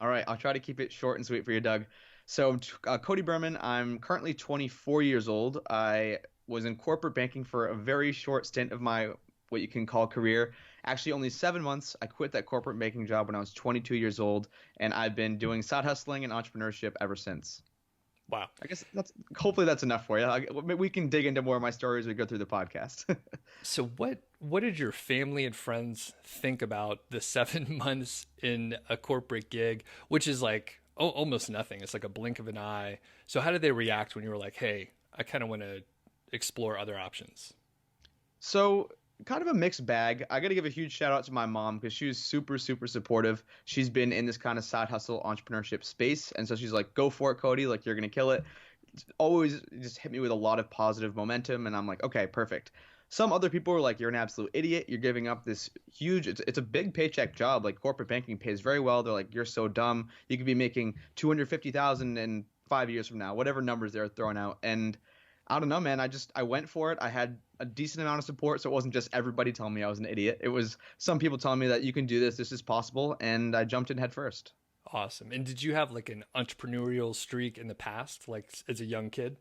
All right, I'll try to keep it short and sweet for you, Doug. So, Cody Berman, I'm currently 24 years old. I was in corporate banking for a very short stint of my what you can call career. Actually, only 7 months. I quit that corporate banking job when I was 22 years old, and I've been doing side hustling and entrepreneurship ever since. Wow. I guess that's hopefully that's enough for you. We can dig into more of my stories as we go through the podcast. So what did your family and friends think about the 7 months in a corporate gig, which is like almost nothing? It's like a blink of an eye. So how did they react when you were like, "Hey, I kind of want to explore other options"? So, kind of a mixed bag. I got to give a huge shout out to my mom because she was super, super supportive. She's been in this kind of side hustle entrepreneurship space. And so she's like, go for it, Cody. Like, you're going to kill it. Always just hit me with a lot of positive momentum. And I'm like, okay, perfect. Some other people were like, you're an absolute idiot. You're giving up this huge, it's a big paycheck job. Like, corporate banking pays very well. They're like, you're so dumb. You could be making 250,000 in 5 years from now, whatever numbers they're throwing out. And I don't know, man. I went for it. I had a decent amount of support, so it wasn't just everybody telling me I was an idiot. It was some people telling me that you can do this, this is possible, and I jumped in head first. Awesome. And did you have like an entrepreneurial streak in the past, like as a young kid?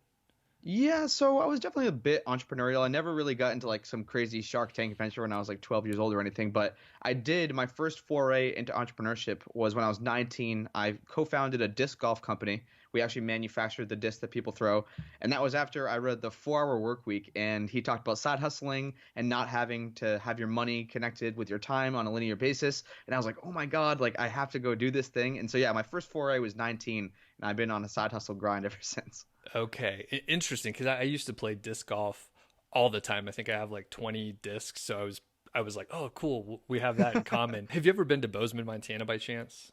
Yeah, so I was definitely a bit entrepreneurial. I never really got into like some crazy Shark Tank adventure when I was like 12 years old or anything, but I did. My first foray into entrepreneurship was when I was 19. I co-founded a disc golf company. We actually manufactured the discs that people throw, and that was after I read the 4 Hour Work Week, and he talked about side hustling and not having to have your money connected with your time on a linear basis. And I was like, oh my God, like I have to go do this thing. And so yeah, my first foray was 19, and I've been on a side hustle grind ever since. Okay, interesting. Because I used to play disc golf all the time. I think I have like 20 discs, so I was like, oh, cool, we have that in common. Have you ever been to Bozeman, Montana, by chance?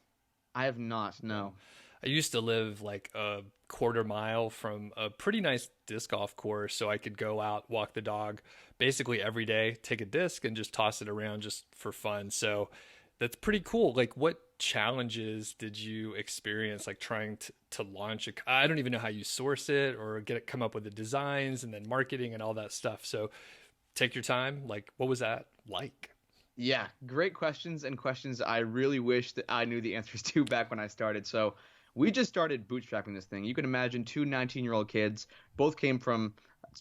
I have not, No. no. I used to live like a quarter mile from a pretty nice disc golf course, so I could go out, walk the dog basically every day, take a disc and just toss it around just for fun. So that's pretty cool. Like, what challenges did you experience, like trying to launch a, I don't even know how you source it or get it, come up with the designs and then marketing and all that stuff. So take your time. Like, what was that like? Yeah, great questions and questions I really wish that I knew the answers to back when I started. So we just started bootstrapping this thing. You can imagine two 19-year-old kids, both came from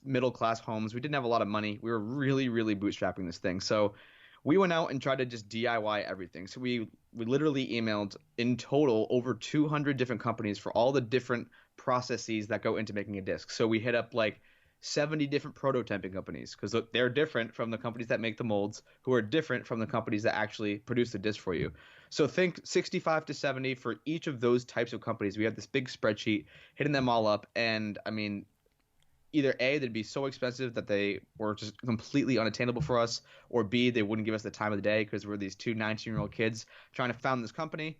middle class homes. We didn't have a lot of money. We were really, really bootstrapping this thing. So we went out and tried to just DIY everything. So we literally emailed in total over 200 different companies for all the different processes that go into making a disc. So we hit up like 70 different prototyping companies because they're different from the companies that make the molds, who are different from the companies that actually produce the disc for you. So think 65 to 70 for each of those types of companies. We had this big spreadsheet, hitting them all up, and I mean, either A, they'd be so expensive that they were just completely unattainable for us, or B, they wouldn't give us the time of the day because we're these two 19-year-old kids trying to found this company.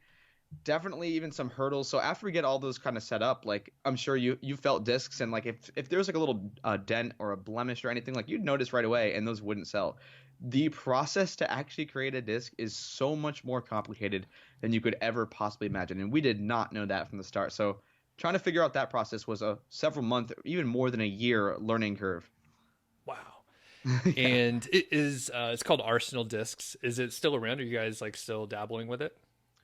Definitely even some hurdles. So after we get all those kind of set up, like I'm sure you felt discs, and like if there's like a little dent or a blemish or anything, like you'd notice right away, and those wouldn't sell. The process to actually create a disc is so much more complicated than you could ever possibly imagine, and we did not know that from the start. So trying to figure out that process was a several month, even more than a year learning curve. Wow. Yeah. And it is it's called Arsenal Discs. Is it still around? Are you guys like still dabbling with it?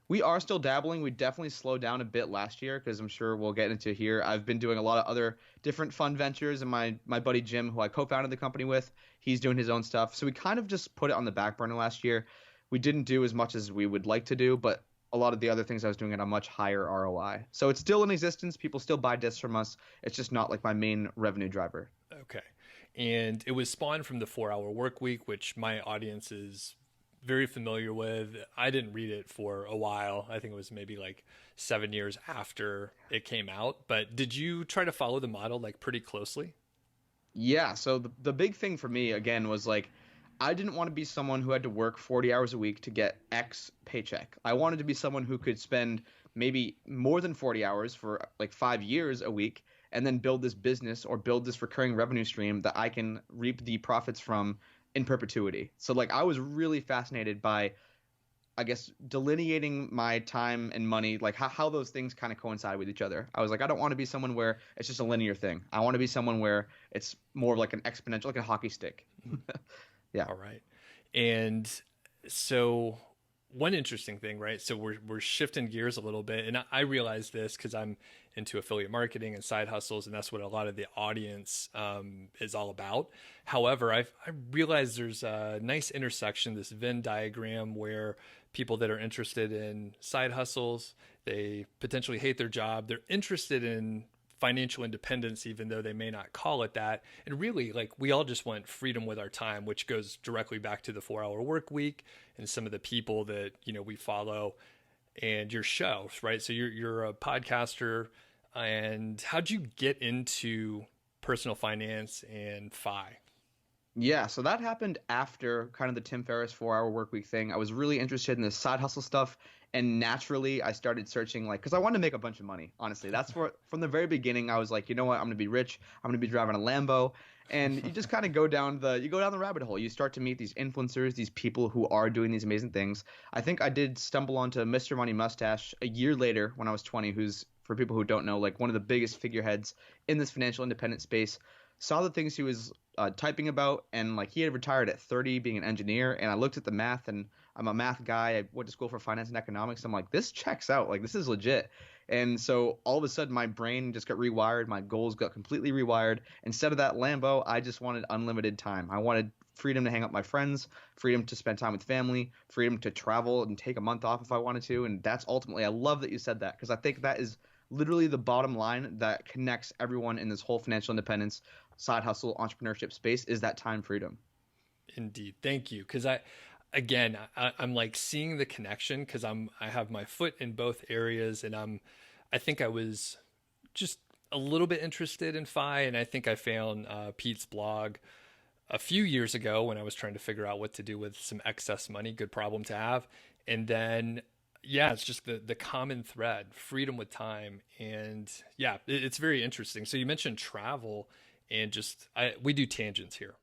We are still dabbling. We definitely slowed down a bit last year because I'm sure we'll get into here. I've been doing a lot of other different fun ventures, and my buddy Jim, who I co-founded the company with, he's doing his own stuff. So we kind of just put it on the back burner last year. We didn't do as much as we would like to do, but a lot of the other things I was doing at a much higher ROI. So it's still in existence. People still buy discs from us. It's just not like my main revenue driver. Okay. And it was spawned from the 4 Hour Work Week, which my audience is very familiar with. I didn't read it for a while. I think it was maybe like 7 years after it came out. But did you try to follow the model like pretty closely? Yeah, so the big thing for me again was like I didn't want to be someone who had to work 40 hours a week to get X paycheck. I wanted to be someone who could spend maybe more than 40 hours for like 5 years a week and then build this business or build this recurring revenue stream that I can reap the profits from in perpetuity. So like I was really fascinated by I guess delineating my time and money, like how those things kind of coincide with each other. I was like, I don't want to be someone where it's just a linear thing. I want to be someone where it's more like an exponential, like a hockey stick. Yeah. All right. And so one interesting thing, right? So we're shifting gears a little bit, and I realize this because I'm into affiliate marketing and side hustles, and that's what a lot of the audience is all about. However, I realized there's a nice intersection, this Venn diagram, where people that are interested in side hustles, they potentially hate their job, they're interested in financial independence, even though they may not call it that. And really, like, we all just want freedom with our time, which goes directly back to the 4-hour work week and some of the people that, we follow and your show, right? So you're a podcaster. And how'd you get into personal finance and FI? Yeah, so that happened after kind of the Tim Ferriss 4-hour work week thing. I was really interested in this side hustle stuff, and naturally I started searching, like, because I wanted to make a bunch of money. Honestly, that's where from the very beginning I was like, you know what, I'm gonna be rich. I'm gonna be driving a Lambo, and you just kind of go down the rabbit hole. You start to meet these influencers, these people who are doing these amazing things. I think I did stumble onto Mr. Money Mustache a year later when I was 20, who's, for people who don't know, like one of the biggest figureheads in this financial independence space. Saw the things he was typing about, and like he had retired at 30 being an engineer, and I looked at the math, and I'm a math guy. I went to school for finance and economics. I'm like, this checks out. Like, this is legit. And so all of a sudden my brain just got rewired. My goals got completely rewired. Instead of that Lambo, I just wanted unlimited time. I wanted freedom to hang out with my friends, freedom to spend time with family, freedom to travel and take a month off if I wanted to. And that's ultimately, I love that you said that, because I think that is literally the bottom line that connects everyone in this whole financial independence, side hustle, entrepreneurship space, is that time freedom. Indeed. Thank you. Because I'm like seeing the connection, because I have my foot in both areas, and I think I was just a little bit interested in FI, and I think I found Pete's blog a few years ago when I was trying to figure out what to do with some excess money. Good problem to have. And then, yeah, it's just the common thread, freedom with time. And yeah, it's very interesting. So you mentioned travel, and we do tangents here.